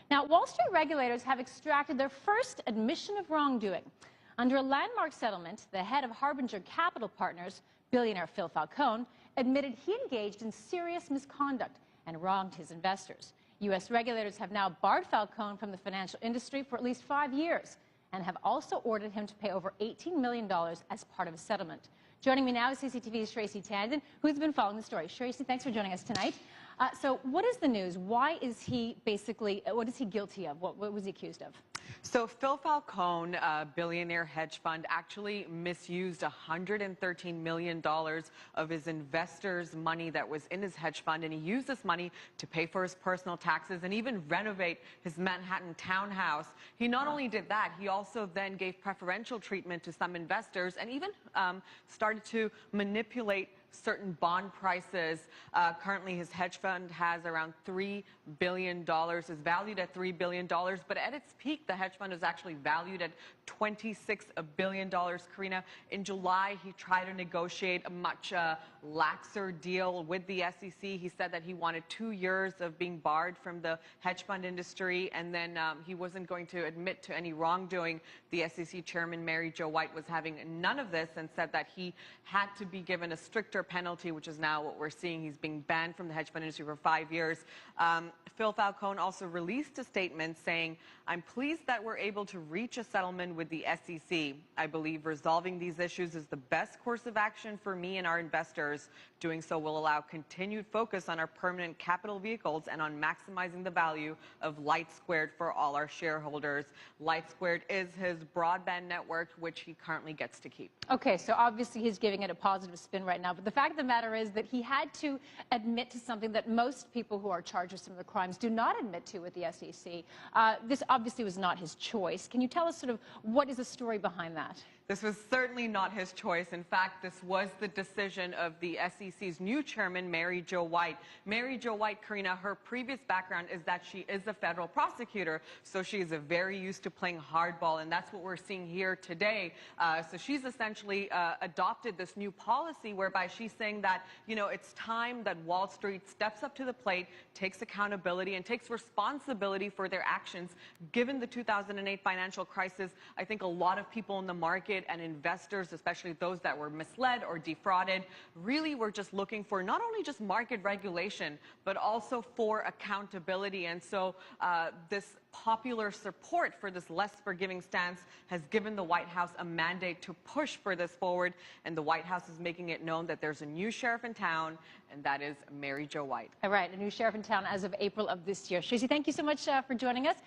Now, Wall Street regulators have extracted their first admission of wrongdoing. Under a landmark settlement, the head of Harbinger Capital Partners, billionaire Phil Falcone, admitted he engaged in serious misconduct and wronged his investors. U.S. regulators have now barred Falcone from the financial industry for at least 5 years and have also ordered him to pay over $18 million as part of a settlement. Joining me now is CCTV's Tracy Tandon, who's been following the story. Tracy, thanks for joining us tonight. So what is the news? Why is he what is he guilty of? What was he accused of? So Phil Falcone, a billionaire hedge fund, actually misused $113 million of his investors' money that was in his hedge fund, and he used this money to pay for his personal taxes and even renovate his Manhattan townhouse. He not only did that, he also then gave preferential treatment to some investors and even started to manipulate certain bond prices. Currently, his hedge fund has around $3 billion, is valued at $3 billion, but at its peak, the hedge fund is actually valued at $26 billion, Karina. In July, he tried to negotiate a much laxer deal with the SEC. He said that he wanted 2 years of being barred from the hedge fund industry, and then he wasn't going to admit to any wrongdoing. The SEC chairman, Mary Jo White, was having none of this and said that he had to be given a stricter penalty, which is now what we're seeing. He's being banned from the hedge fund industry for 5 years. Phil Falcone also released a statement saying, "I'm pleased that we're able to reach a settlement with the SEC. I believe resolving these issues is the best course of action for me and our investors. Doing so will allow continued focus on our permanent capital vehicles and on maximizing the value of Light Squared for all our shareholders." Light Squared is his broadband network, which he currently gets to keep. Okay, so obviously he's giving it a positive spin right now, but the fact of the matter is that he had to admit to something that most people who are charged with some of the crimes do not admit to with the SEC. This obviously was not his choice. Can you tell us sort of what is the story behind that? This was certainly not his choice. In fact, this was the decision of the SEC's new chairman, Mary Jo White. Mary Jo White, Karina, her previous background is that she is a federal prosecutor, so she is very used to playing hardball, and that's what we're seeing here today. So she's essentially adopted this new policy whereby she's saying that, you know, it's time that Wall Street steps up to the plate, takes accountability, and takes responsibility for their actions. Given the 2008 financial crisis, I think a lot of people in the market and investors, especially those that were misled or defrauded, really were just looking for not only just market regulation, but also for accountability. And so this popular support for this less forgiving stance has given the White House a mandate to push for this forward. And the White House is making it known that there's a new sheriff in town, and that is Mary Jo White. All right, a new sheriff in town as of April of this year. Tracy, thank you so much for joining us.